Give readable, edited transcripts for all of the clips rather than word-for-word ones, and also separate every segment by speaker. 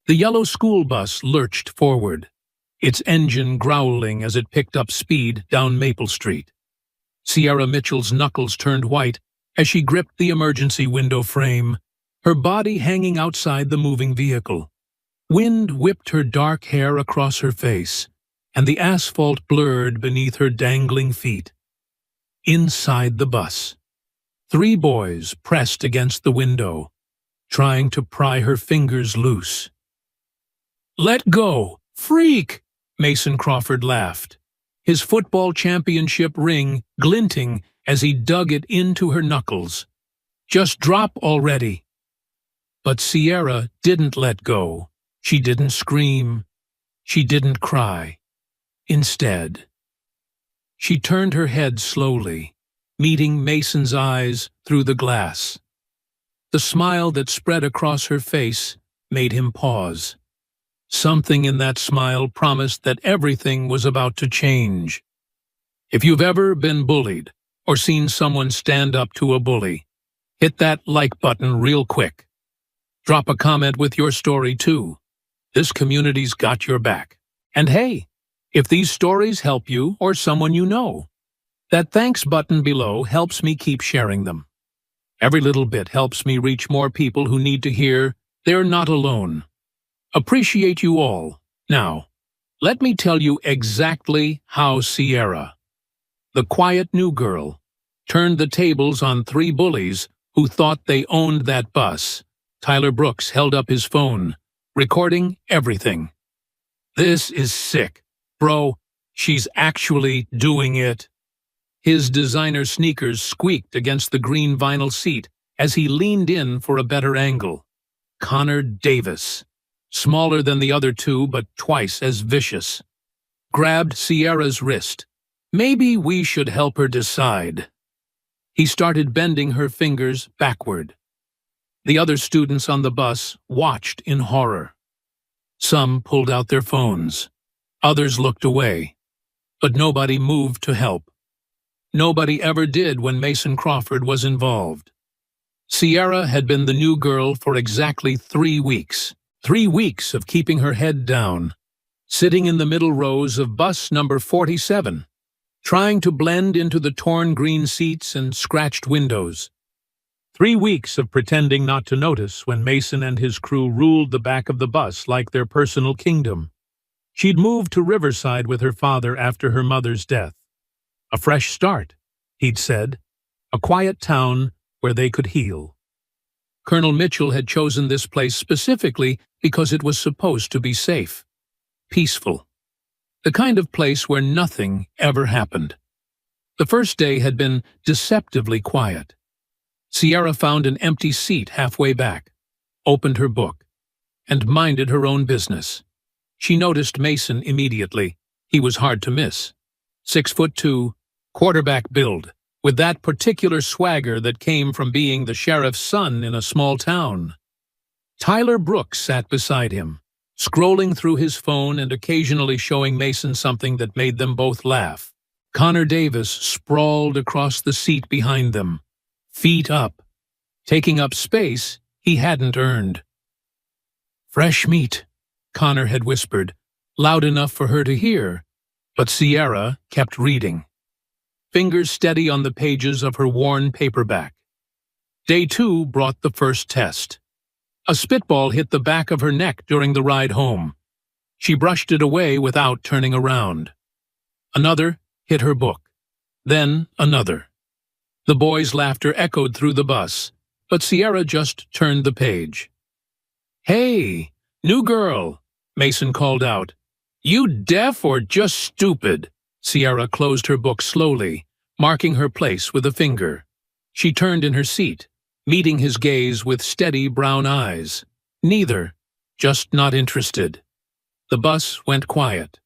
Speaker 1: The yellow school bus lurched forward, its engine growling as it picked up speed down Maple Street. Sierra Mitchell's knuckles turned white as she gripped the emergency window frame, her body hanging outside the moving vehicle. Wind whipped her dark hair across her face, and the asphalt blurred beneath her dangling feet. Inside the bus, 3 boys pressed against the window, trying to pry her fingers loose. "Let go! Freak!" Mason Crawford laughed, his football championship ring glinting as he dug it into her knuckles. "Just drop already." But Sierra didn't let go. She didn't scream. She didn't cry. Instead, she turned her head slowly, meeting Mason's eyes through the glass. The smile that spread across her face made him pause. Something in that smile promised that everything was about to change. If you've ever been bullied or seen someone stand up to a bully, hit that like button real quick. Drop a comment with your story too. This community's got your back. And hey, if these stories help you or someone you know, that thanks button below helps me keep sharing them. Every little bit helps me reach more people who need to hear they're not alone. Appreciate you all. Now, let me tell you exactly how Sierra, the quiet new girl, turned the tables on 3 bullies who thought they owned that bus. Tyler Brooks held up his phone, recording everything. "This is sick. Bro, she's actually doing it." His designer sneakers squeaked against the green vinyl seat as he leaned in for a better angle. Connor Davis, smaller than the other 2 but twice as vicious, grabbed Sierra's wrist. "Maybe we should help her decide." He started bending her fingers backward. The other students on the bus watched in horror. Some pulled out their phones. Others looked away. But nobody moved to help. Nobody ever did when Mason Crawford was involved. Sierra had been the new girl for exactly 3 weeks. 3 weeks of keeping her head down, sitting in the middle rows of bus number 47, trying to blend into the torn green seats and scratched windows. 3 weeks of pretending not to notice when Mason and his crew ruled the back of the bus like their personal kingdom. She'd moved to Riverside with her father after her mother's death. A fresh start, he'd said, a quiet town where they could heal. Colonel Mitchell had chosen this place specifically because it was supposed to be safe, peaceful, the kind of place where nothing ever happened. The first day had been deceptively quiet. Sierra found an empty seat halfway back, opened her book, and minded her own business. She noticed Mason immediately. He was hard to miss. 6'2", quarterback build, with that particular swagger that came from being the sheriff's son in a small town. Tyler Brooks sat beside him, scrolling through his phone and occasionally showing Mason something that made them both laugh. Connor Davis sprawled across the seat behind them, feet up, taking up space he hadn't earned. "Fresh meat," Connor had whispered, loud enough for her to hear, but Sierra kept reading, fingers steady on the pages of her worn paperback. Day 2 brought the first test. A spitball hit the back of her neck during the ride home. She brushed it away without turning around. Another hit her book. Then another. The boys' laughter echoed through the bus, but Sierra just turned the page. "Hey, new girl," Mason called out. "You deaf or just stupid?" Sierra closed her book slowly, marking her place with a finger. She turned in her seat, meeting his gaze with steady brown eyes. Neither, just not interested. The bus went quiet.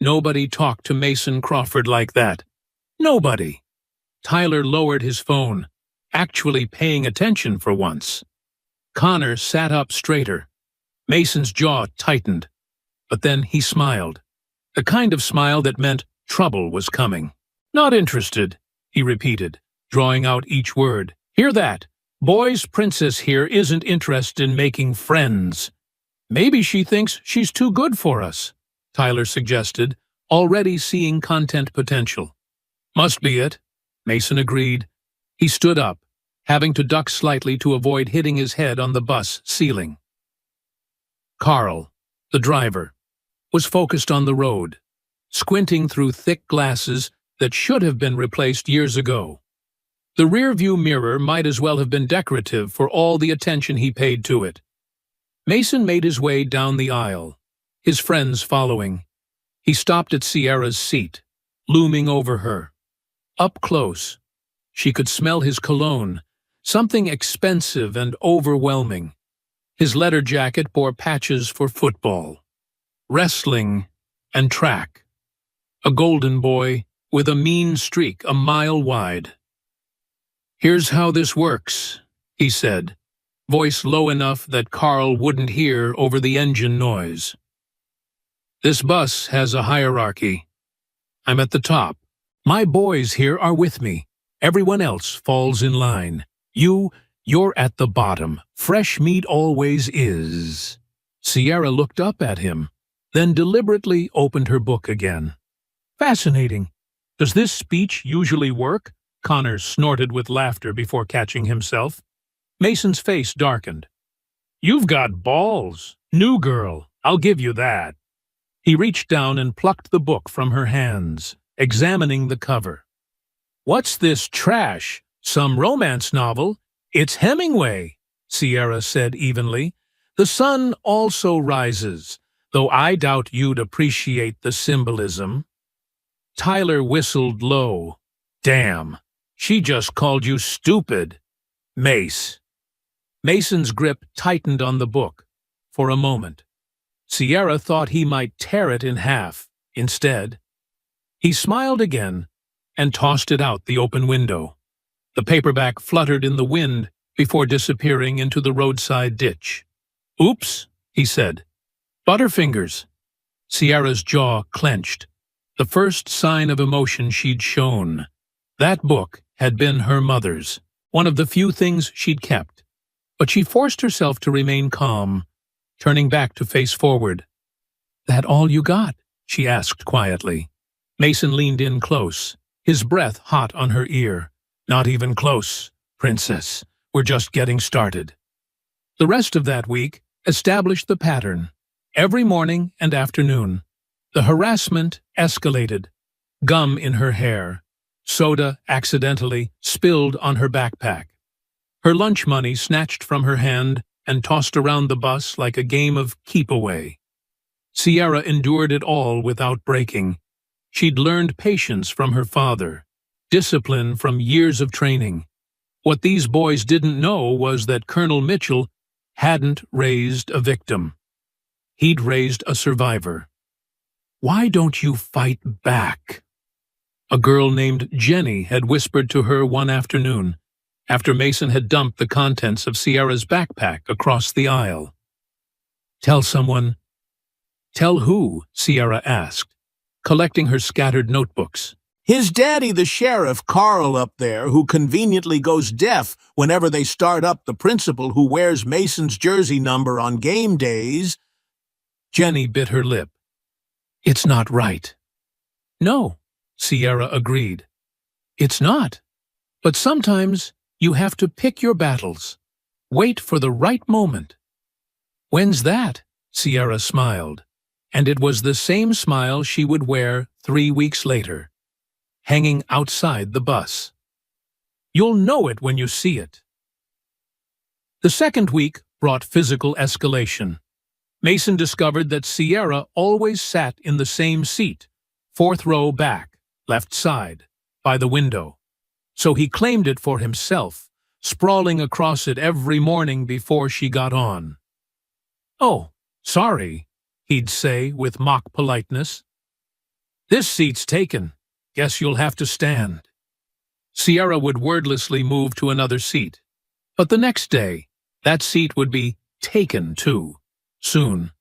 Speaker 1: Nobody talked to Mason Crawford like that. Nobody. Tyler lowered his phone, actually paying attention for once. Connor sat up straighter. Mason's jaw tightened, but then he smiled, the kind of smile that meant trouble was coming. "Not interested," he repeated, drawing out each word. "Hear that? Boy's princess here isn't interested in making friends." Maybe she thinks she's too good for us, Tyler suggested, already seeing content potential. Must be it, Mason agreed. He stood up, having to duck slightly to avoid hitting his head on the bus ceiling. Carl, the driver, was focused on the road, squinting through thick glasses that should have been replaced years ago. The rear-view mirror might as well have been decorative for all the attention he paid to it. Mason made his way down the aisle, his friends following. He stopped at Sierra's seat, looming over her. Up close, she could smell his cologne, something expensive and overwhelming. His leather jacket bore patches for football, wrestling, and track. A golden boy with a mean streak a mile wide. "Here's how this works," he said, voice low enough that Carl wouldn't hear over the engine noise. "This bus has a hierarchy. I'm at the top. My boys here are with me. Everyone else falls in line. You're at the bottom. Fresh meat always is." Sierra looked up at him, then deliberately opened her book again. "Fascinating. Does this speech usually work?" Connor snorted with laughter before catching himself. Mason's face darkened. "You've got balls. New girl, I'll give you that." He reached down and plucked the book from her hands, examining the cover. "What's this trash? Some romance novel? It's Hemingway," Sierra said evenly. "The sun also rises, though I doubt you'd appreciate the symbolism." Tyler whistled low. "Damn, she just called you stupid, Mace." Mason's grip tightened on the book for a moment. Sierra thought he might tear it in half instead. He smiled again and tossed it out the open window. The paperback fluttered in the wind before disappearing into the roadside ditch. "Oops," he said. "Butterfingers." Sierra's jaw clenched, the first sign of emotion she'd shown. That book had been her mother's, one of the few things she'd kept. But she forced herself to remain calm, turning back to face forward. "That all you got?" she asked quietly. Mason leaned in close, his breath hot on her ear. "Not even close, princess. We're just getting started." The rest of that week established the pattern. Every morning and afternoon, the harassment escalated. Gum in her hair, soda accidentally spilled on her backpack. Her lunch money snatched from her hand and tossed around the bus like a game of keep-away. Sierra endured it all without breaking. She'd learned patience from her father, discipline from years of training. What these boys didn't know was that Colonel Mitchell hadn't raised a victim. He'd raised a survivor. "Why don't you fight back?" a girl named Jenny had whispered to her one afternoon, after Mason had dumped the contents of Sierra's backpack across the aisle. "Tell someone." "Tell who?" Sierra asked, collecting her scattered notebooks.
Speaker 2: "His daddy, the sheriff, Carl up there, who conveniently goes deaf whenever they start up the principal who wears Mason's jersey number on game days."
Speaker 1: Jenny bit her lip. "It's not right." "No," Sierra agreed. "It's not. But sometimes you have to pick your battles. Wait for the right moment." "When's that?" Sierra smiled, and it was the same smile she would wear 3 weeks later, hanging outside the bus. "You'll know it when you see it." The second week brought physical escalation. Mason discovered that Sierra always sat in the same seat, 4th row back, left side, by the window. So he claimed it for himself, sprawling across it every morning before she got on. "Oh, sorry," he'd say with mock politeness. "This seat's taken. Guess you'll have to stand." Sierra would wordlessly move to another seat. But the next day, that seat would be taken too. Soon.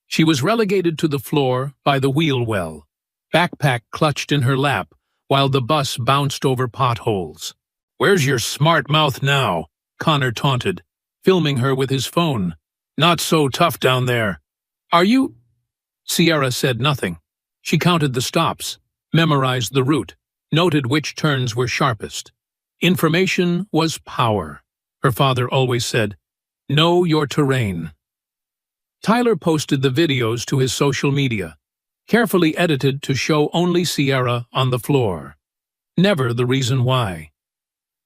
Speaker 1: She was relegated to the floor by the wheel well, backpack clutched in her lap while the bus bounced over potholes. "Where's your smart mouth now?" Connor taunted, filming her with his phone. Not so tough down there. Are you? Sierra said nothing. She counted the stops, memorized the route, noted which turns were sharpest. Information was power. Her father always said, "Know your terrain." Tyler posted the videos to his social media, carefully edited to show only Sierra on the floor. Never the reason why.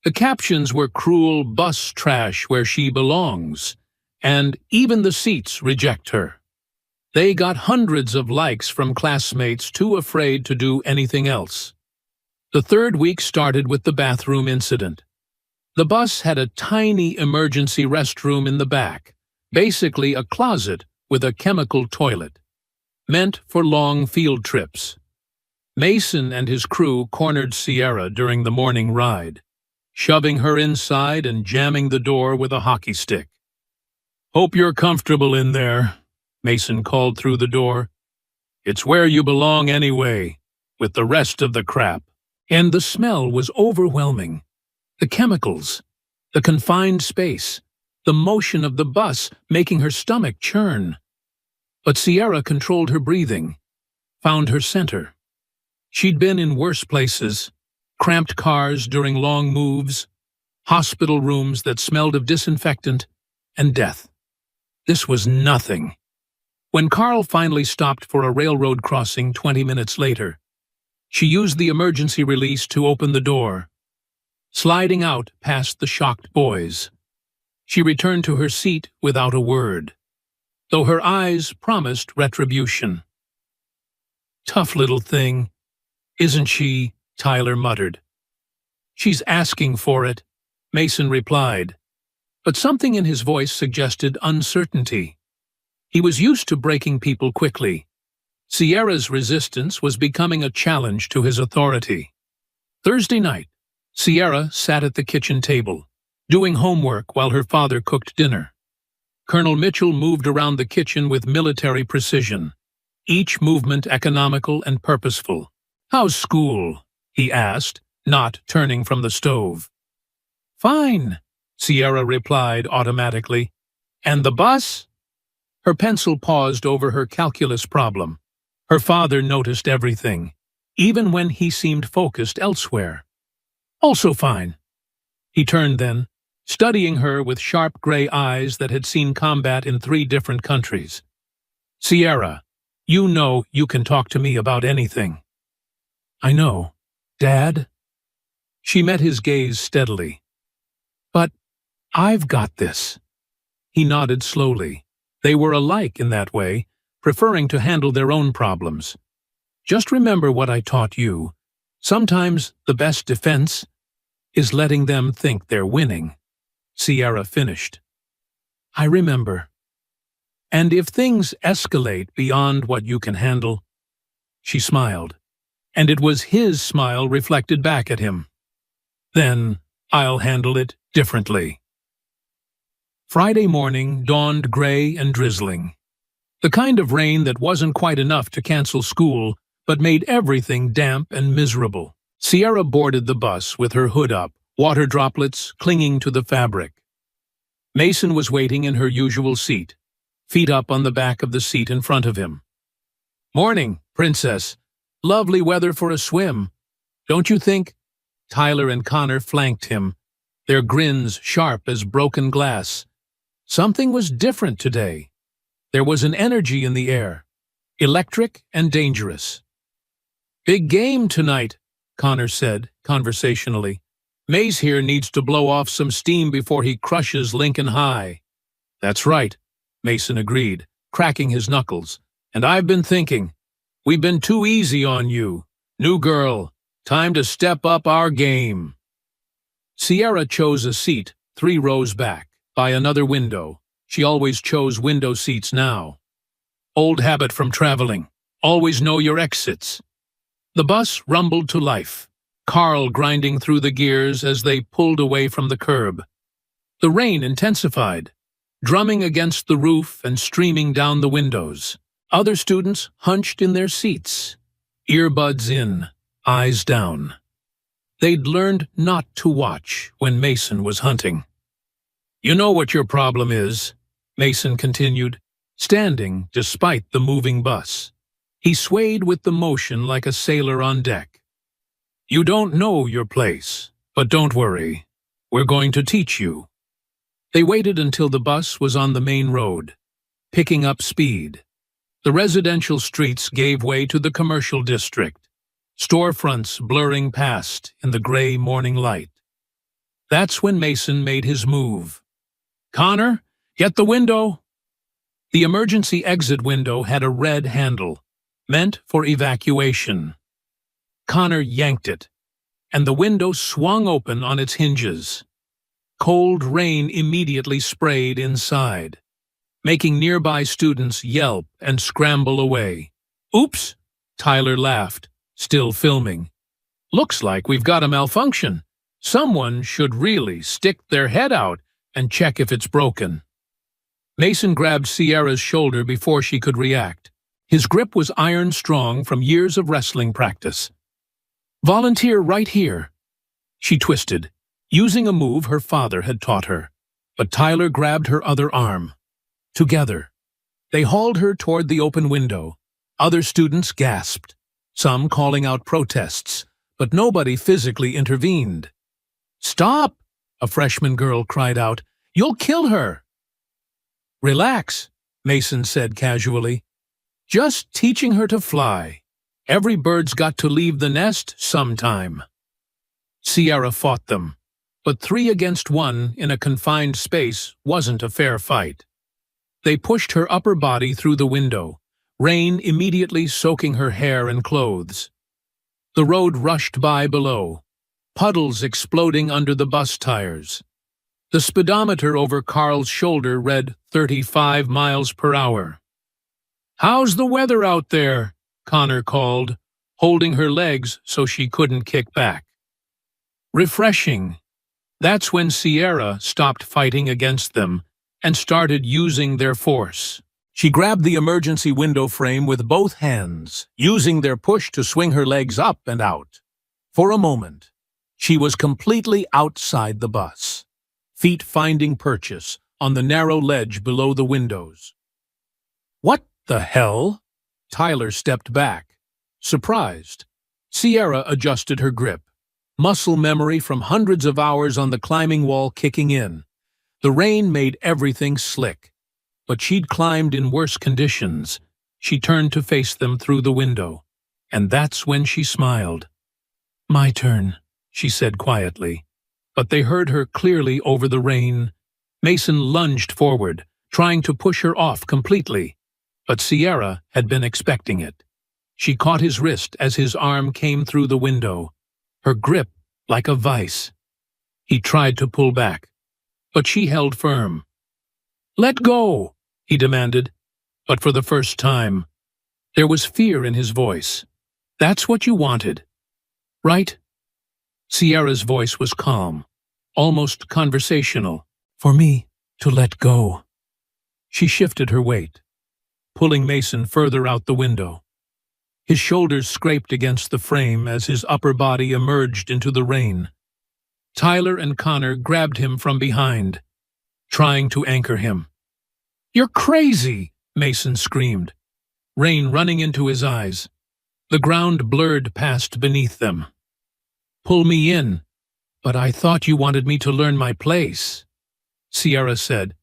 Speaker 1: The captions were cruel bus trash where she belongs, and even the seats reject her. They got hundreds of likes from classmates too afraid to do anything else. The third week started with the bathroom incident. The bus had a tiny emergency restroom in the back, basically a closet with a chemical toilet, meant for long field trips. Mason and his crew cornered Sierra during the morning ride, shoving her inside and jamming the door with a hockey stick. "Hope you're comfortable in there," Mason called through the door. "It's where you belong anyway, with the rest of the crap." And the smell was overwhelming. The chemicals, the confined space, the motion of the bus making her stomach churn. But Sierra controlled her breathing, found her center. She'd been in worse places, cramped cars during long moves, hospital rooms that smelled of disinfectant and death. This was nothing. When Carl finally stopped for a railroad crossing 20 minutes later, she used the emergency release to open the door, sliding out past the shocked boys. She returned to her seat without a word, though her eyes promised retribution. "Tough little thing, isn't she?" Tyler muttered. "She's asking for it," Mason replied, but something in his voice suggested uncertainty. He was used to breaking people quickly. Sierra's resistance was becoming a challenge to his authority. Thursday night, Sierra sat at the kitchen table, doing homework while her father cooked dinner. Colonel Mitchell moved around the kitchen with military precision, each movement economical and purposeful. "How's school?" he asked, not turning from the stove. "Fine," Sierra replied automatically. "And the bus?" Her pencil paused over her calculus problem. Her father noticed everything, even when he seemed focused elsewhere. "Also fine." He turned then, studying her with sharp gray eyes that had seen combat in 3 different countries. "Sierra, you know you can talk to me about anything." "I know. Dad?" She met his gaze steadily. "But I've got this." He nodded slowly. They were alike in that way, preferring to handle their own problems. "Just remember what I taught you. Sometimes the best defense is letting them think they're winning." Sierra finished. "I remember. And if things escalate beyond what you can handle," she smiled, and it was his smile reflected back at him, "then I'll handle it differently." Friday morning dawned gray and drizzling. The kind of rain that wasn't quite enough to cancel school, but made everything damp and miserable. Sierra boarded the bus with her hood up, water droplets clinging to the fabric. Mason was waiting in her usual seat, feet up on the back of the seat in front of him. "Morning, Princess. Lovely weather for a swim. Don't you think?" Tyler and Connor flanked him, their grins sharp as broken glass. Something was different today. There was an energy in the air, electric and dangerous. "Big game tonight," Connor said, conversationally. "Mays here needs to blow off some steam before he crushes Lincoln High." "That's right," Mason agreed, cracking his knuckles. "And I've been thinking, we've been too easy on you. New girl, time to step up our game." Sierra chose a seat 3 rows back, by another window. She always chose window seats now. Old habit from traveling. Always know your exits. The bus rumbled to life, Carl grinding through the gears as they pulled away from the curb. The rain intensified, drumming against the roof and streaming down the windows. Other students hunched in their seats, earbuds in, eyes down. They'd learned not to watch when Mason was hunting. "You know what your problem is," Mason continued, standing despite the moving bus. He swayed with the motion like a sailor on deck. You don't know your place, but don't worry. We're going to teach you. They waited until the bus was on the main road, picking up speed. The residential streets gave way to the commercial district, storefronts blurring past in the gray morning light. That's when Mason made his move. Connor, get the window! The emergency exit window had a red handle, meant for evacuation. Connor yanked it, and the window swung open on its hinges. Cold rain immediately sprayed inside, making nearby students yelp and scramble away. Oops, Tyler laughed, still filming. Looks like we've got a malfunction. Someone should really stick their head out and check if it's broken. Mason grabbed Sierra's shoulder before she could react. His grip was iron strong from years of wrestling practice. Volunteer right here. She twisted, using a move her father had taught her, but Tyler grabbed her other arm. Together, they hauled her toward the open window. Other students gasped, some calling out protests, but nobody physically intervened. Stop! A freshman girl cried out. You'll kill her! Relax, Mason said casually. Just teaching her to fly. Every bird's got to leave the nest sometime. Sierra fought them, but 3 against 1 in a confined space wasn't a fair fight. They pushed her upper body through the window, rain immediately soaking her hair and clothes. The road rushed by below, puddles exploding under the bus tires. The speedometer over Carl's shoulder read 35 miles per hour. How's the weather out there? Connor called, holding her legs so she couldn't kick back. Refreshing. That's when Sierra stopped fighting against them and started using their force. She grabbed the emergency window frame with both hands, using their push to swing her legs up and out. For a moment, she was completely outside the bus, feet finding purchase on the narrow ledge below the windows. What the hell? Tyler stepped back, surprised. Sierra adjusted her grip, muscle memory from hundreds of hours on the climbing wall kicking in. The rain made everything slick, but she'd climbed in worse conditions. She turned to face them through the window, and that's when she smiled. My turn, she said quietly, but they heard her clearly over the rain. Mason lunged forward, trying to push her off completely, but Sierra had been expecting it. She caught his wrist as his arm came through the window, her grip like a vice. He tried to pull back, but she held firm. Let go, he demanded, but for the first time, there was fear in his voice. That's what you wanted, right? Sierra's voice was calm, almost conversational. For me to let go. She shifted her weight, pulling Mason further out the window. His shoulders scraped against the frame as his upper body emerged into the rain. Tyler and Connor grabbed him from behind, trying to anchor him. You're crazy, Mason screamed, rain running into his eyes. The ground blurred past beneath them. Pull me in, but I thought you wanted me to learn my place, Sierra said.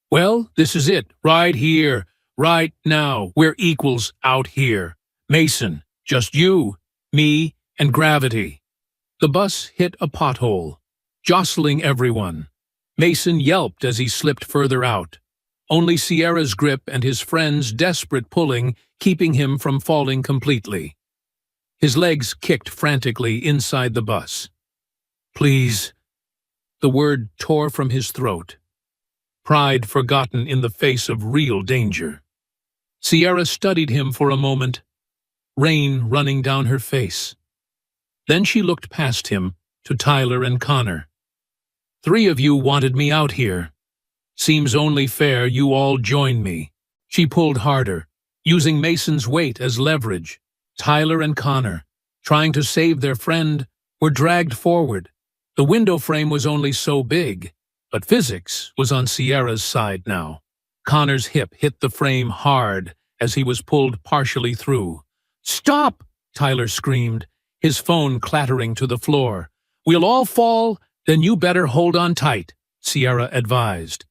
Speaker 1: Well, this is it, right here, right now. We're equals out here. Mason, just you, me, and gravity. The bus hit a pothole, jostling everyone. Mason yelped as he slipped further out, only Sierra's grip and his friend's desperate pulling keeping him from falling completely. His legs kicked frantically inside the bus. Please. The word tore from his throat. Pride forgotten in the face of real danger. Sierra studied him for a moment, rain running down her face. Then she looked past him to Tyler and Connor. 3 of you wanted me out here. Seems only fair you all join me. She pulled harder, using Mason's weight as leverage. Tyler and Connor, trying to save their friend, were dragged forward. The window frame was only so big, but physics was on Sierra's side now. Connor's hip hit the frame hard as he was pulled partially through. "Stop!" Tyler screamed, his phone clattering to the floor. "We'll all fall, then you better hold on tight," Sierra advised.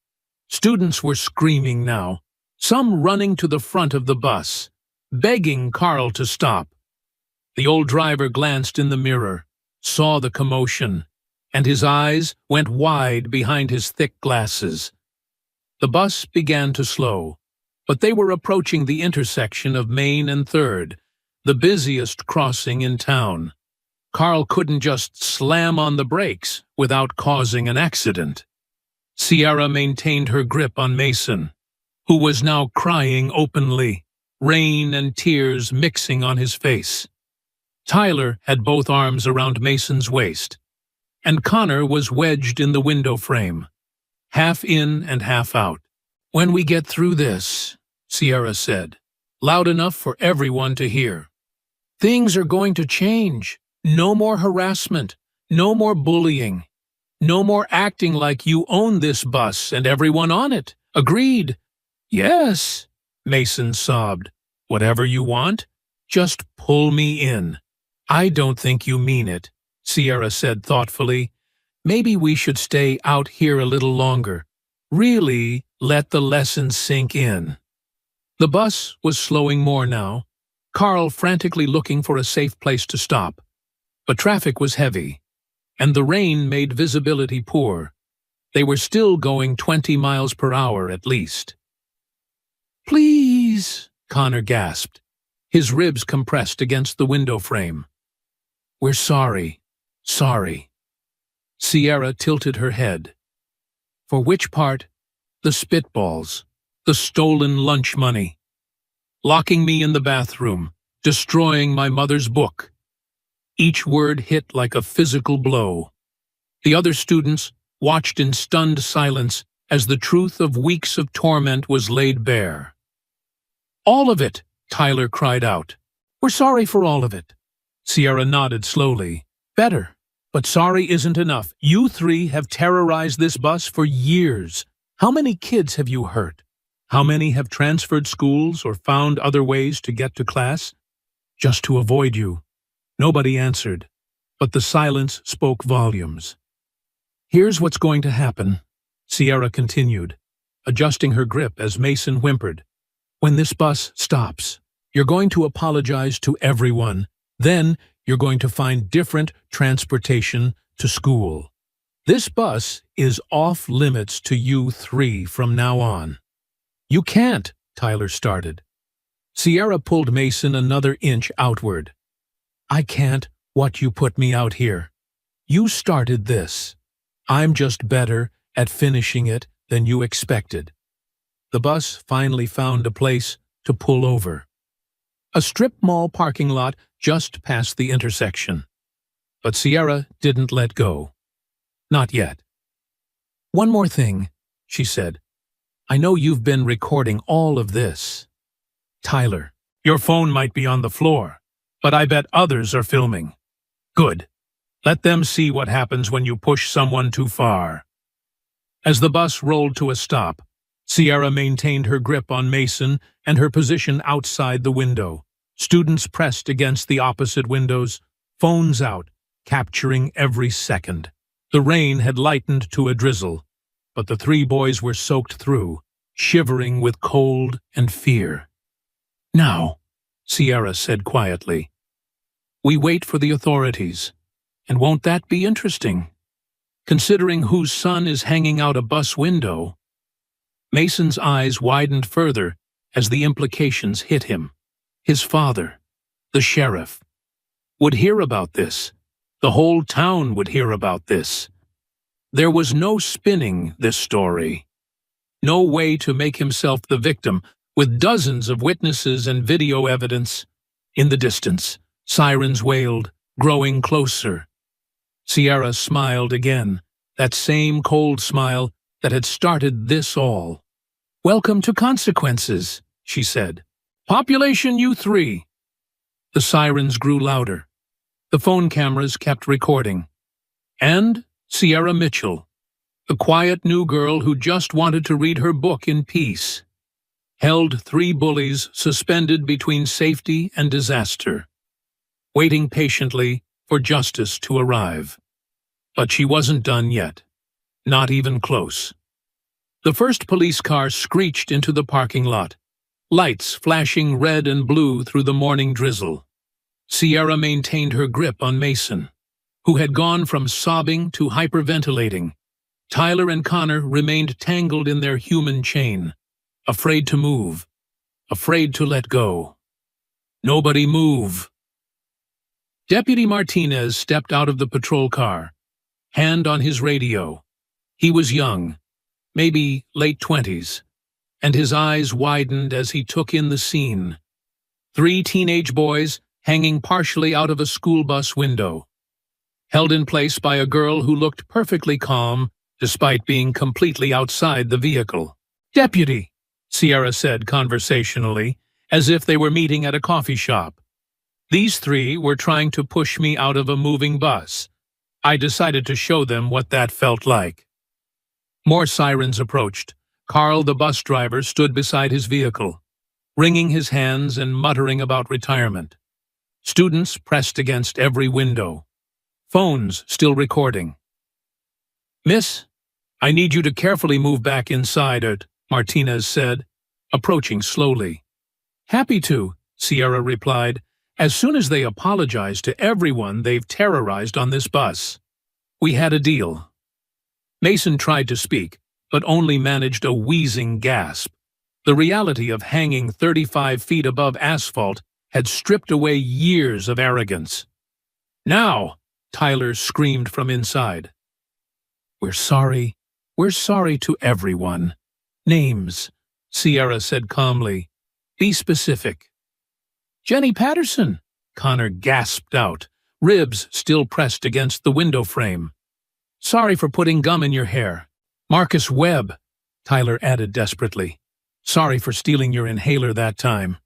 Speaker 1: Students were screaming now, some running to the front of the bus, begging Carl to stop. The old driver glanced in the mirror, saw the commotion, and his eyes went wide behind his thick glasses. The bus began to slow, but they were approaching the intersection of Main and 3rd, the busiest crossing in town. Carl couldn't just slam on the brakes without causing an accident. Sierra maintained her grip on Mason, who was now crying openly, rain and tears mixing on his face. Tyler had both arms around Mason's waist, and Connor was wedged in the window frame, half in and half out. "When we get through this," Sierra said, loud enough for everyone to hear, "things are going to change. No more harassment, no more bullying, no more acting like you own this bus and everyone on it. Agreed?" "Yes," Mason sobbed. "Whatever you want, just pull me in." "I don't think you mean it," Sierra said thoughtfully. "Maybe we should stay out here a little longer. Really let the lesson sink in." The bus was slowing more now, Carl frantically looking for a safe place to stop. But traffic was heavy, and the rain made visibility poor. They were still going 20 miles per hour at least. "Please," Connor gasped, his ribs compressed against the window frame. "We're sorry. Sorry." Sierra tilted her head. "For which part?" "The spitballs. The stolen lunch money. Locking me in the bathroom. Destroying my mother's book." Each word hit like a physical blow. The other students watched in stunned silence as the truth of weeks of torment was laid bare. "All of it," Tyler cried out. "We're sorry for all of it." Sierra nodded slowly. "Better. But sorry isn't enough. You three have terrorized this bus for years. How many kids have you hurt? How many have transferred schools or found other ways to get to class? Just to avoid you." Nobody answered, but the silence spoke volumes. "Here's what's going to happen," Sierra continued, adjusting her grip as Mason whimpered. "When this bus stops, you're going to apologize to everyone. Then you're going to find different transportation to school. This bus is off limits to you three from now on." "You can't," Tyler started. Sierra pulled Mason another inch outward. "I can't what you put me out here. You started this. I'm just better at finishing it than you expected." The bus finally found a place to pull over. A strip mall parking lot just past the intersection. But Sierra didn't let go. Not yet. "One more thing," she said. "I know you've been recording all of this." "Tyler, your phone might be on the floor, but I bet others are filming." "Good. Let them see what happens when you push someone too far." As the bus rolled to a stop, Sierra maintained her grip on Mason and her position outside the window. Students pressed against the opposite windows, phones out, capturing every second. The rain had lightened to a drizzle, but the three boys were soaked through, shivering with cold and fear. "Now," Sierra said quietly, "we wait for the authorities. And won't that be interesting? Considering whose son is hanging out a bus window." Mason's eyes widened further as the implications hit him. His father, the sheriff, would hear about this. The whole town would hear about this. There was no spinning this story. No way to make himself the victim, with dozens of witnesses and video evidence. In the distance, sirens wailed, growing closer. Sierra smiled again, that same cold smile that had started this all. "Welcome to consequences," she said. "Population U3. The sirens grew louder. The phone cameras kept recording. "And Sierra Mitchell." the quiet new girl who just wanted to read her book in peace, held 3 bullies suspended between safety and disaster, waiting patiently for justice to arrive. But she wasn't done yet. Not even close. The first police car screeched into the parking lot, lights flashing red and blue through the morning drizzle. Sierra maintained her grip on Mason, who had gone from sobbing to hyperventilating. Tyler and Connor remained tangled in their human chain, afraid to move, afraid to let go. Nobody move. Deputy Martinez stepped out of the patrol car, hand on his radio. He was young, maybe late 20s, and his eyes widened as he took in the scene. 3 teenage boys hanging partially out of a school bus window, held in place by a girl who looked perfectly calm despite being completely outside the vehicle. "Deputy," Sierra said conversationally, as if they were meeting at a coffee shop. "These 3 were trying to push me out of a moving bus. I decided to show them what that felt like." More sirens approached. Carl, the bus driver, stood beside his vehicle, wringing his hands and muttering about retirement. Students pressed against every window, phones still recording. "Miss, I need you to carefully move back inside it," Martinez said, approaching slowly. "Happy to," Sierra replied, "as soon as they apologize to everyone they've terrorized on this bus. We had a deal." Mason tried to speak, but only managed a wheezing gasp. The reality of hanging 35 feet above asphalt had stripped away years of arrogance. "Now!" Tyler screamed from inside. We're sorry to everyone. Names," Sierra said calmly. "Be specific." "Jenny Patterson," Connor gasped out, ribs still pressed against the window frame. "Sorry for putting gum in your hair." "Marcus Webb," Tyler added desperately. "Sorry for stealing your inhaler that time."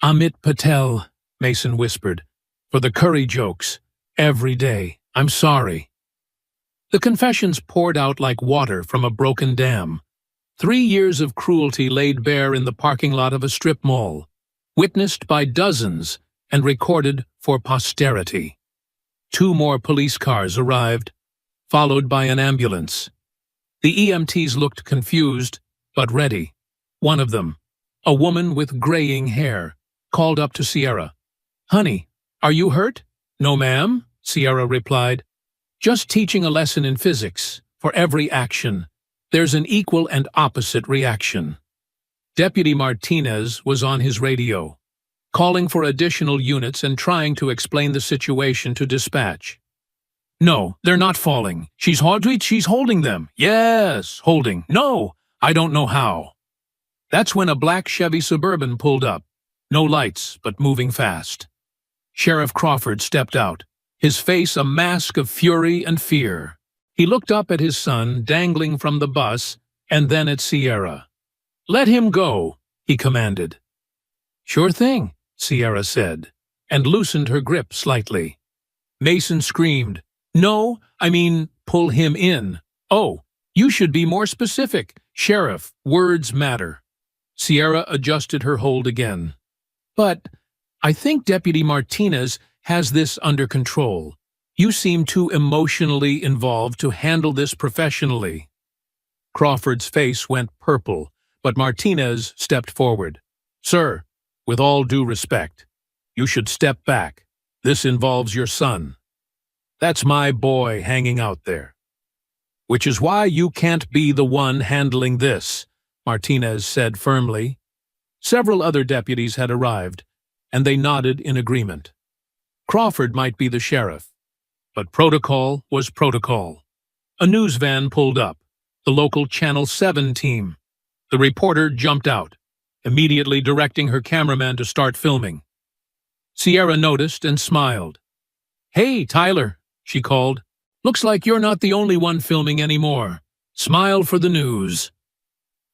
Speaker 1: "Amit Patel," Mason whispered. "For the curry jokes. Every day. I'm sorry." The confessions poured out like water from a broken dam. 3 years of cruelty laid bare in the parking lot of a strip mall, witnessed by dozens and recorded for posterity. 2 more police cars arrived, followed by an ambulance. The EMTs looked confused, but ready. One of them, a woman with graying hair, called up to Sierra. "Honey, are you hurt?" "No, ma'am," Sierra replied. "Just teaching a lesson in physics. For every action, there's an equal and opposite reaction." Deputy Martinez was on his radio, calling for additional units and trying to explain the situation to dispatch. "No, they're not falling. She's holding them." "Yes, holding." "No, I don't know how." That's when a black Chevy Suburban pulled up. No lights, but moving fast. Sheriff Crawford stepped out, his face a mask of fury and fear. He looked up at his son, dangling from the bus, and then at Sierra. "Let him go," he commanded. "Sure thing," Sierra said, and loosened her grip slightly. Mason screamed, "No, I mean, pull him in." "Oh, you should be more specific. Sheriff, words matter." Sierra adjusted her hold again. "But I think Deputy Martinez has this under control. You seem too emotionally involved to handle this professionally." Crawford's face went purple, but Martinez stepped forward. "Sir, with all due respect, you should step back. This involves your son. That's my boy hanging out there. Which is why you can't be the one handling this," Martinez said firmly. Several other deputies had arrived, and they nodded in agreement. Crawford might be the sheriff, but protocol was protocol. A news van pulled up, the local Channel 7 team. The reporter jumped out, immediately directing her cameraman to start filming. Sierra noticed and smiled. "Hey, Tyler," she called. "Looks like you're not the only one filming anymore. Smile for the news."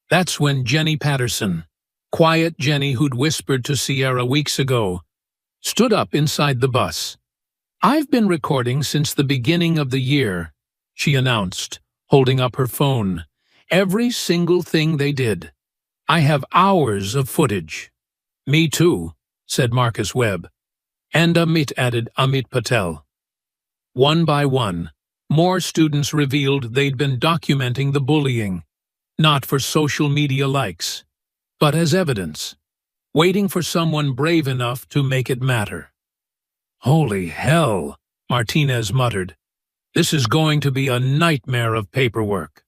Speaker 1: That's when Jenny Patterson, quiet Jenny who'd whispered to Sierra weeks ago, stood up inside the bus. "I've been recording since the beginning of the year," she announced, holding up her phone. Every single thing they did. I have hours of footage. Me too, said Marcus Webb. And Amit, added Amit Patel. One by one, more students revealed they'd been documenting the bullying, not for social media likes, but as evidence, waiting for someone brave enough to make it matter. Holy hell, Martinez muttered. This is going to be a nightmare of paperwork.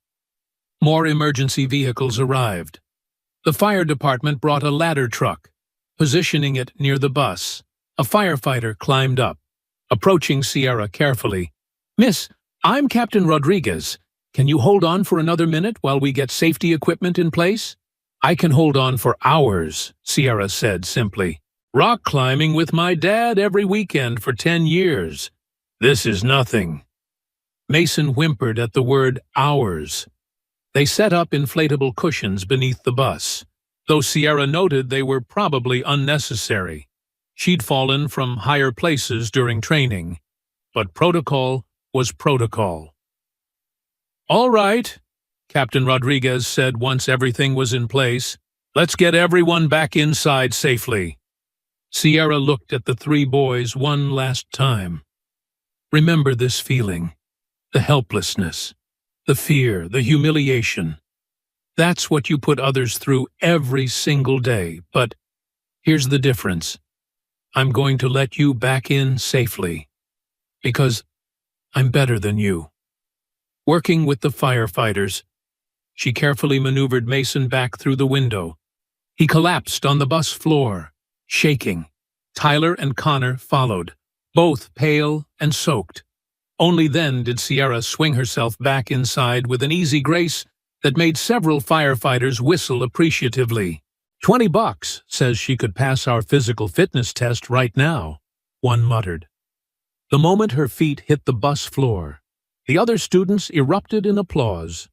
Speaker 1: More emergency vehicles arrived. The fire department brought a ladder truck, positioning it near the bus. A firefighter climbed up, approaching Sierra carefully. Miss, I'm Captain Rodriguez. Can you hold on for another minute while we get safety equipment in place? I can hold on for hours, Sierra said simply. Rock climbing with my dad every weekend for 10 years. This is nothing. Mason whimpered at the word hours. They set up inflatable cushions beneath the bus, though Sierra noted they were probably unnecessary. She'd fallen from higher places during training, but protocol was protocol. All right, Captain Rodriguez said once everything was in place. Let's get everyone back inside safely. Sierra looked at the three boys one last time. Remember this feeling, the helplessness, the fear, the humiliation. That's what you put others through every single day, but here's the difference. I'm going to let you back in safely, because I'm better than you. Working with the firefighters, she carefully maneuvered Mason back through the window. He collapsed on the bus floor, shaking. Tyler and Connor followed, both pale and soaked. Only then did Sierra swing herself back inside with an easy grace that made several firefighters whistle appreciatively. $20 says she could pass our physical fitness test right now, one muttered. The moment her feet hit the bus floor, the other students erupted in applause.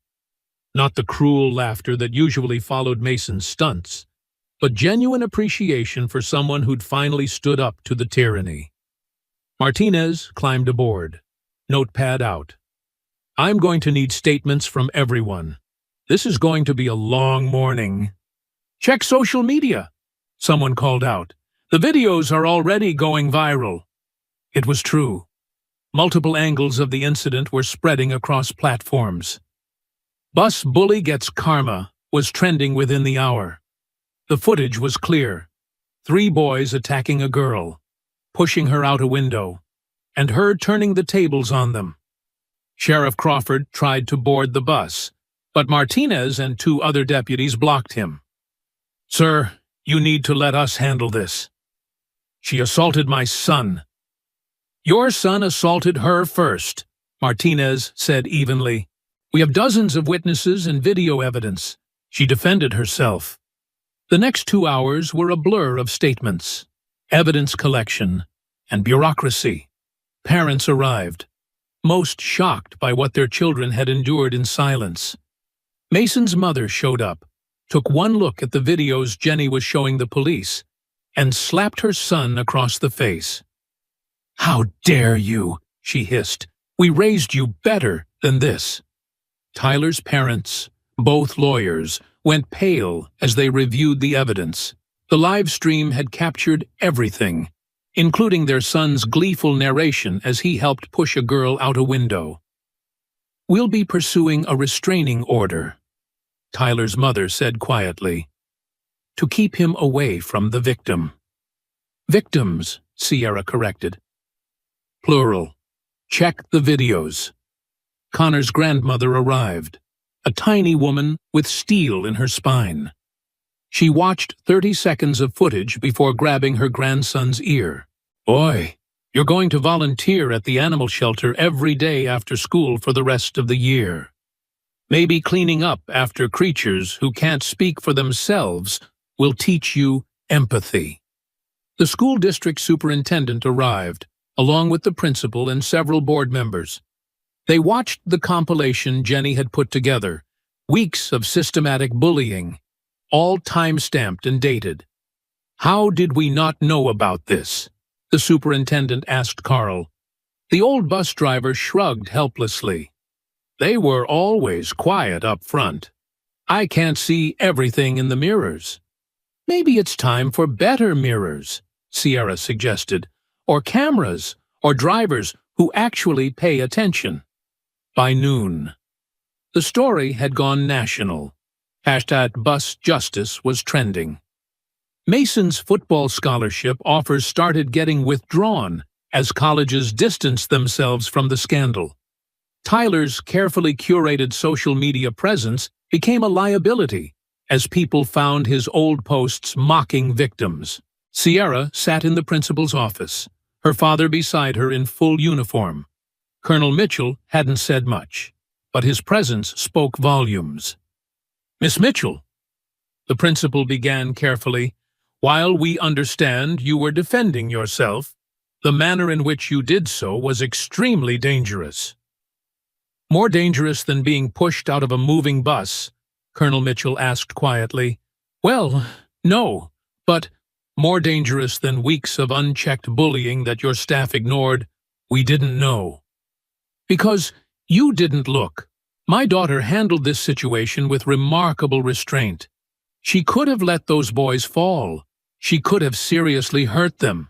Speaker 1: Not the cruel laughter that usually followed Mason's stunts, but genuine appreciation for someone who'd finally stood up to the tyranny. Martinez climbed aboard, notepad out. I'm going to need statements from everyone. This is going to be a long morning. Check social media, someone called out. The videos are already going viral. It was true. Multiple angles of the incident were spreading across platforms. Bus bully gets karma was trending within the hour. The footage was clear. 3 boys attacking a girl, pushing her out a window, and her turning the tables on them. Sheriff Crawford tried to board the bus, but Martinez and 2 other deputies blocked him. Sir, you need to let us handle this. She assaulted my son. Your son assaulted her first, Martinez said evenly. We have dozens of witnesses and video evidence. She defended herself. The next 2 hours were a blur of statements, evidence collection, and bureaucracy. Parents arrived, most shocked by what their children had endured in silence. Mason's mother showed up, took one look at the videos Jenny was showing the police, and slapped her son across the face. How dare you, she hissed. We raised you better than this. Tyler's parents, both lawyers, went pale as they reviewed the evidence. The live stream had captured everything, including their son's gleeful narration as he helped push a girl out a window. We'll be pursuing a restraining order, Tyler's mother said quietly, to keep him away from the victim. Victims, Sierra corrected. Plural. Check the videos. Connor's grandmother arrived, a tiny woman with steel in her spine. She watched 30 seconds of footage before grabbing her grandson's ear. Boy, you're going to volunteer at the animal shelter every day after school for the rest of the year. Maybe cleaning up after creatures who can't speak for themselves will teach you empathy. The school district superintendent arrived, along with the principal and several board members. They watched the compilation Jenny had put together, weeks of systematic bullying, all time-stamped and dated. How did we not know about this? The superintendent asked Carl. The old bus driver shrugged helplessly. They were always quiet up front. I can't see everything in the mirrors. Maybe it's time for better mirrors, Sierra suggested, or cameras, or drivers who actually pay attention. By noon, the story had gone national. #Bus Justice was trending. Mason's football scholarship offers started getting withdrawn as colleges distanced themselves from the scandal. Tyler's carefully curated social media presence became a liability as people found his old posts mocking victims. Sierra sat in the principal's office, her father beside her in full uniform. Colonel Mitchell hadn't said much, but his presence spoke volumes. "Miss Mitchell," the principal began carefully, "while we understand you were defending yourself, the manner in which you did so was extremely dangerous." "More dangerous than being pushed out of a moving bus?" Colonel Mitchell asked quietly. "Well, no, but more dangerous than weeks of unchecked bullying that your staff ignored. We didn't know." "Because you didn't look. My daughter handled this situation with remarkable restraint. She could have let those boys fall. She could have seriously hurt them.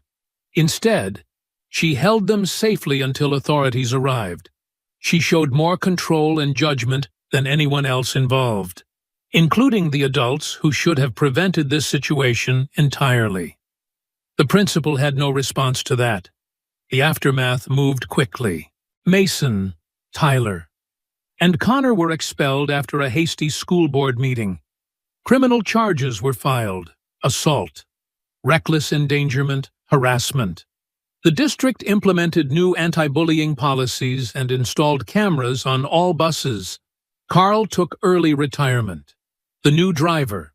Speaker 1: Instead, she held them safely until authorities arrived. She showed more control and judgment than anyone else involved, including the adults who should have prevented this situation entirely." The principal had no response to that. The aftermath moved quickly. Mason, Tyler, and Connor were expelled after a hasty school board meeting. Criminal charges were filed: assault, reckless endangerment, harassment. The district implemented new anti-bullying policies and installed cameras on all buses. Carl took early retirement. The new driver,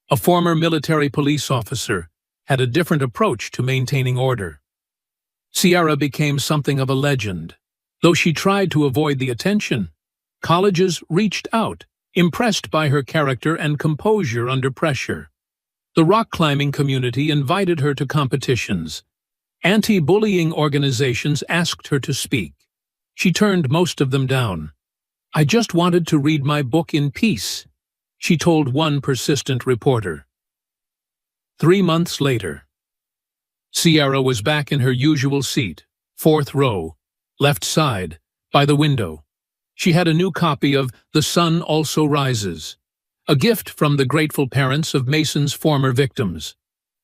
Speaker 1: a former military police officer, had a different approach to maintaining order. Sierra became something of a legend. Though she tried to avoid the attention, colleges reached out, impressed by her character and composure under pressure. The rock climbing community invited her to competitions. Anti-bullying organizations asked her to speak. She turned most of them down. "I just wanted to read my book in peace," she told one persistent reporter. 3 months later, Sierra was back in her usual seat, 4th row, left side, by the window. She had a new copy of The Sun Also Rises, a gift from the grateful parents of Mason's former victims.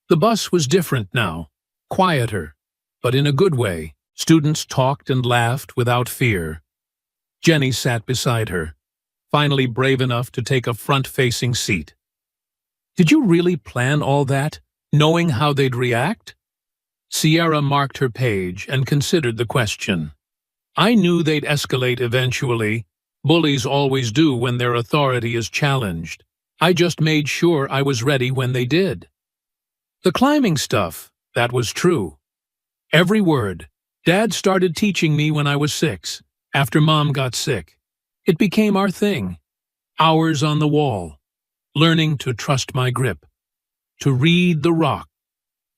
Speaker 1: The bus was different now, quieter, but in a good way. Students talked and laughed without fear. Jenny sat beside her, finally brave enough to take a front-facing seat. "Did you really plan all that, knowing how they'd react?" Sierra marked her page and considered the question. "I knew they'd escalate eventually. Bullies always do when their authority is challenged. I just made sure I was ready when they did." The climbing stuff, that was true. Every word. Dad started teaching me when I was 6, after Mom got sick. It became our thing. Hours on the wall, learning to trust my grip, to read the rock,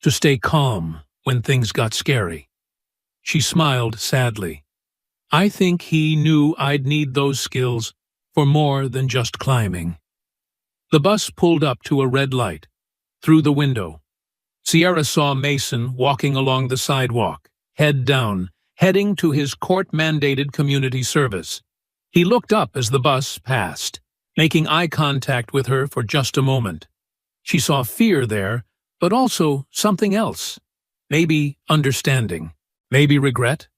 Speaker 1: to stay calm when things got scary. She smiled sadly. I think he knew I'd need those skills for more than just climbing. The bus pulled up to a red light. Through the window, Sierra saw Mason walking along the sidewalk, head down, heading to his court-mandated community service. He looked up as the bus passed, making eye contact with her for just a moment. She saw fear there, but also something else. Maybe understanding. Maybe regret.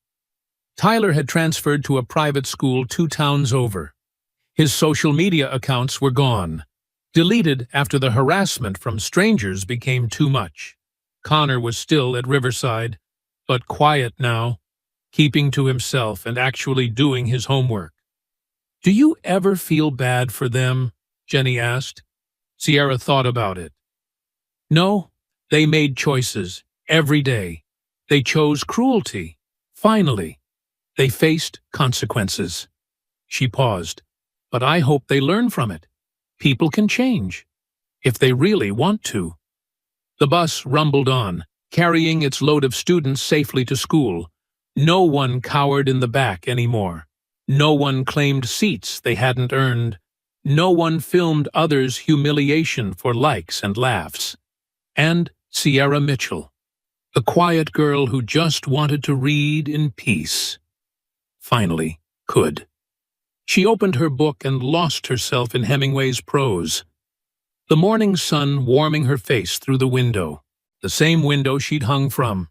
Speaker 1: Tyler had transferred to a private school 2 towns over. His social media accounts were gone, deleted after the harassment from strangers became too much. Connor was still at Riverside, but quiet now, keeping to himself and actually doing his homework. "Do you ever feel bad for them?" Jenny asked. Sierra thought about it. No, they made choices, every day. They chose cruelty. Finally, they faced consequences. She paused. But I hope they learn from it. People can change, if they really want to. The bus rumbled on, carrying its load of students safely to school. No one cowered in the back anymore. No one claimed seats they hadn't earned. No one filmed others' humiliation for likes and laughs. And Sierra Mitchell, the quiet girl who just wanted to read in peace, finally could. She opened her book and lost herself in Hemingway's prose. The morning sun warming her face through the window, the same window she'd hung from,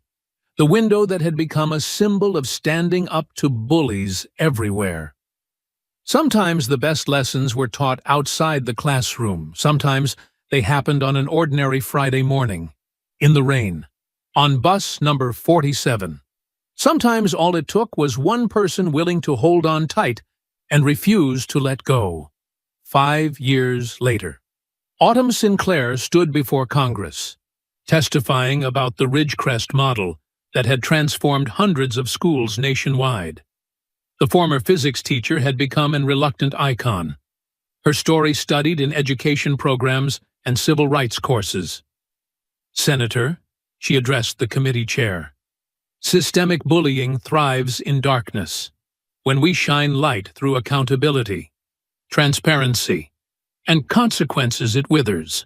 Speaker 1: the window that had become a symbol of standing up to bullies everywhere. Sometimes the best lessons were taught outside the classroom. Sometimes they happened on an ordinary Friday morning, in the rain, on bus number 47. Sometimes all it took was one person willing to hold on tight and refuse to let go. 5 years later, Autumn Sinclair stood before Congress, testifying about the Ridgecrest model that had transformed hundreds of schools nationwide. The former physics teacher had become an reluctant icon, her story studied in education programs and civil rights courses. "Senator," she addressed the committee chair, "systemic bullying thrives in darkness. When we shine light through accountability, transparency, and consequences, it withers.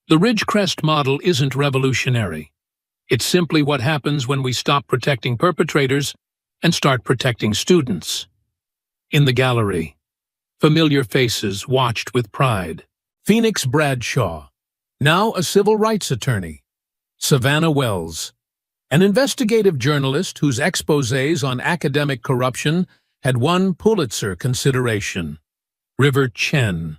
Speaker 1: The Ridgecrest model isn't revolutionary. It's simply what happens when we stop protecting perpetrators and start protecting students." In the gallery, familiar faces watched with pride. Phoenix Bradshaw, now a civil rights attorney. Savannah Wells, an investigative journalist whose exposés on academic corruption had won Pulitzer consideration. River Chen,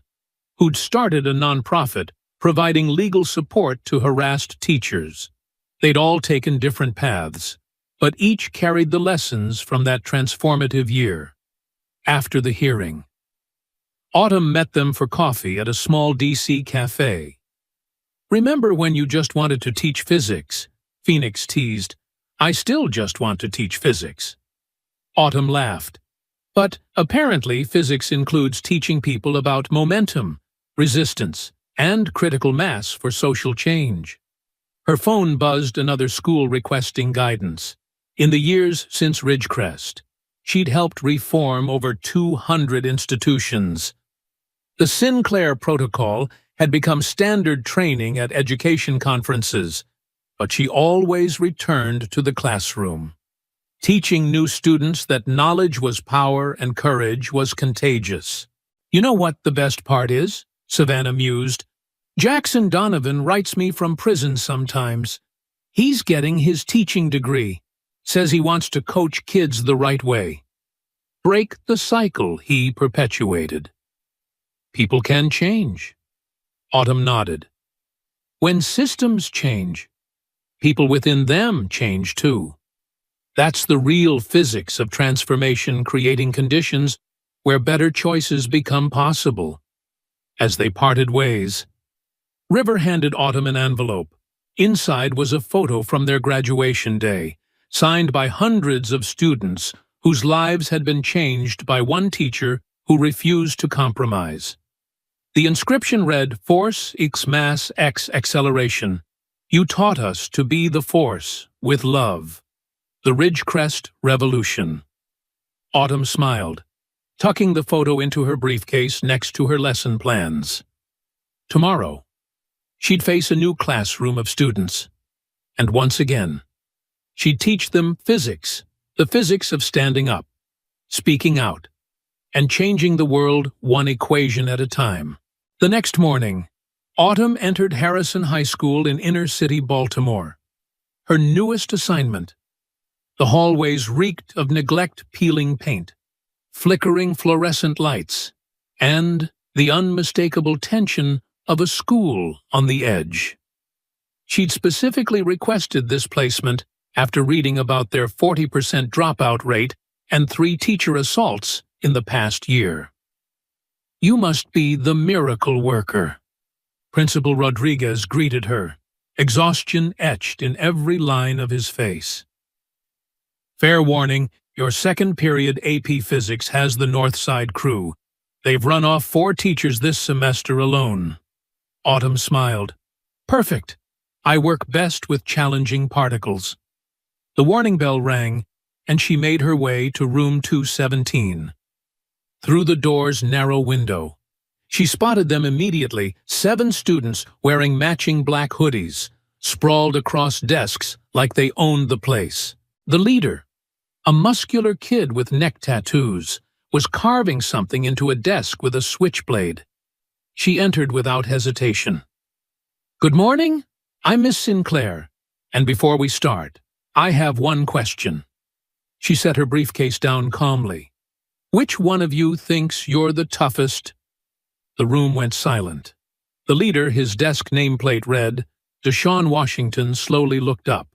Speaker 1: who'd started a nonprofit providing legal support to harassed teachers. They'd all taken different paths, but each carried the lessons from that transformative year. After the hearing, Autumn met them for coffee at a small D.C. cafe. "Remember when you just wanted to teach physics?" Phoenix teased. "I still just want to teach physics." Autumn laughed. "But apparently physics includes teaching people about momentum, resistance, and critical mass for social change." Her phone buzzed another school requesting guidance. In the years since Ridgecrest, she'd helped reform over 200 institutions. The Sinclair Protocol had become standard training at education conferences, but she always returned to the classroom. Teaching new students that knowledge was power and courage was contagious. "You know what the best part is?" Savannah mused. "Jackson Donovan writes me from prison sometimes. He's getting his teaching degree. Says he wants to coach kids the right way. Break the cycle he perpetuated." "People can change." Autumn nodded. "When systems change, people within them change too. That's the real physics of transformation, creating conditions where better choices become possible." As they parted ways, River handed Autumn an envelope. Inside was a photo from their graduation day, signed by hundreds of students whose lives had been changed by one teacher who refused to compromise. The inscription read, "Force x mass x acceleration. You taught us to be the force with love. The Ridgecrest Revolution." Autumn smiled, tucking the photo into her briefcase next to her lesson plans. Tomorrow, she'd face a new classroom of students, and once again, she'd teach them physics, the physics of standing up, speaking out, and changing the world one equation at a time. The next morning, Autumn entered Harrison High School in inner-city Baltimore. Her newest assignment. The hallways reeked of neglect-peeling paint, flickering fluorescent lights, and the unmistakable tension of a school on the edge. She'd specifically requested this placement after reading about their 40% dropout rate and 3 teacher assaults in the past year. "You must be the miracle worker." Principal Rodriguez greeted her, exhaustion etched in every line of his face. "Fair warning, your second period AP Physics has the Northside crew. They've run off 4 teachers this semester alone." Autumn smiled. "Perfect. I work best with challenging particles." The warning bell rang, and she made her way to room 217. through the door's narrow window. She spotted them immediately, 7 students wearing matching black hoodies, sprawled across desks like they owned the place. The leader, a muscular kid with neck tattoos, was carving something into a desk with a switchblade. She entered without hesitation. "Good morning, I'm Miss Sinclair, and before we start, I have one question." She set her briefcase down calmly. "Which one of you thinks you're the toughest?" The room went silent. The leader, his desk nameplate read, Deshaun Washington, slowly looked up.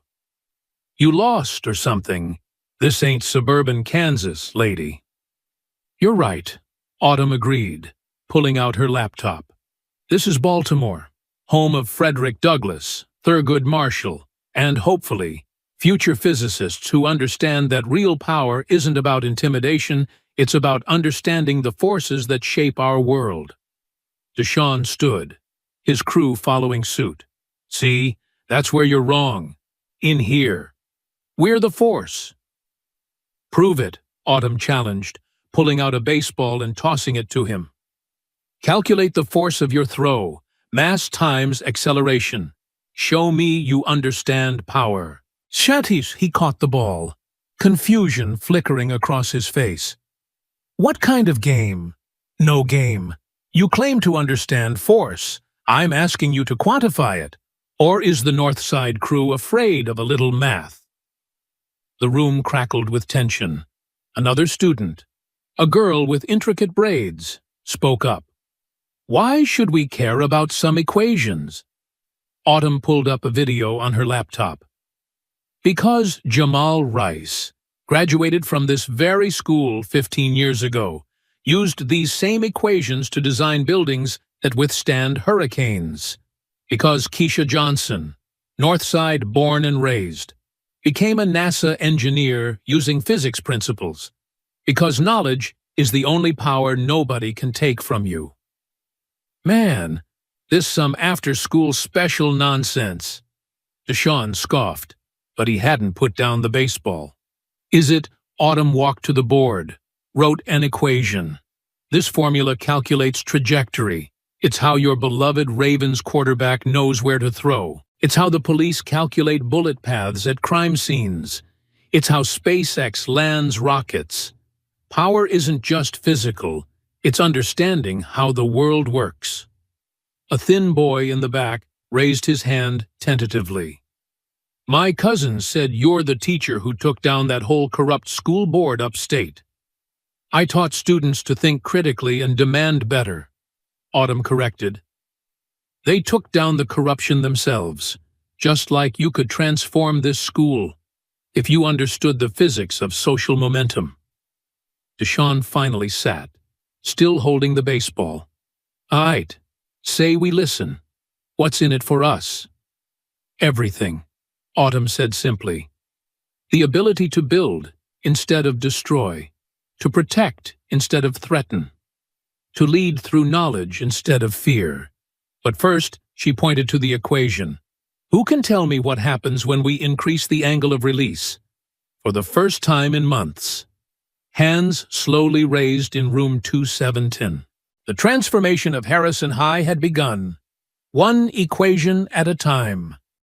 Speaker 1: "You lost or something. This ain't suburban Kansas, lady." "You're right," Autumn agreed, pulling out her laptop. "This is Baltimore, home of Frederick Douglass, Thurgood Marshall, and, hopefully, future physicists who understand that real power isn't about intimidation, it's about understanding the forces that shape our world." Deshaun stood, his crew following suit. "See, that's where you're wrong. In here. We're the force." "Prove it," Autumn challenged, pulling out a baseball and tossing it to him. "Calculate the force of your throw. Mass times acceleration. Show me you understand power." Shatis, he caught the ball, confusion flickering across his face. "What kind of game?" "No game. You claim to understand force. I'm asking you to quantify it. Or is the North Side crew afraid of a little math?" The room crackled with tension. Another student, a girl with intricate braids, spoke up. "Why should we care about some equations?" Autumn pulled up a video on her laptop. "Because Jamal Rice graduated from this very school 15 years ago, used these same equations to design buildings that withstand hurricanes. Because Keisha Johnson, Northside born and raised, became a NASA engineer using physics principles. Because knowledge is the only power nobody can take from you." "Man, this some after-school special nonsense." Deshaun scoffed, but he hadn't put down the baseball. "Is it?" Autumn walked to the board, wrote an equation. "This formula calculates trajectory. It's how your beloved Ravens quarterback knows where to throw. It's how the police calculate bullet paths at crime scenes. It's how SpaceX lands rockets. Power isn't just physical, it's understanding how the world works." A thin boy in the back raised his hand tentatively. "My cousin said you're the teacher who took down that whole corrupt school board upstate." "I taught students to think critically and demand better," Autumn corrected. "They took down the corruption themselves, just like you could transform this school if you understood the physics of social momentum." Deshaun finally sat, still holding the baseball. "Aight, say we listen. What's in it for us?" "Everything," Autumn said simply. "The ability to build instead of destroy, to protect instead of threaten, to lead through knowledge instead of fear." But first, she pointed to the equation. "Who can tell me what happens when we increase the angle of release?" For the first time in months, hands slowly raised in room 2710. The transformation of Harrison High had begun, one equation at a time.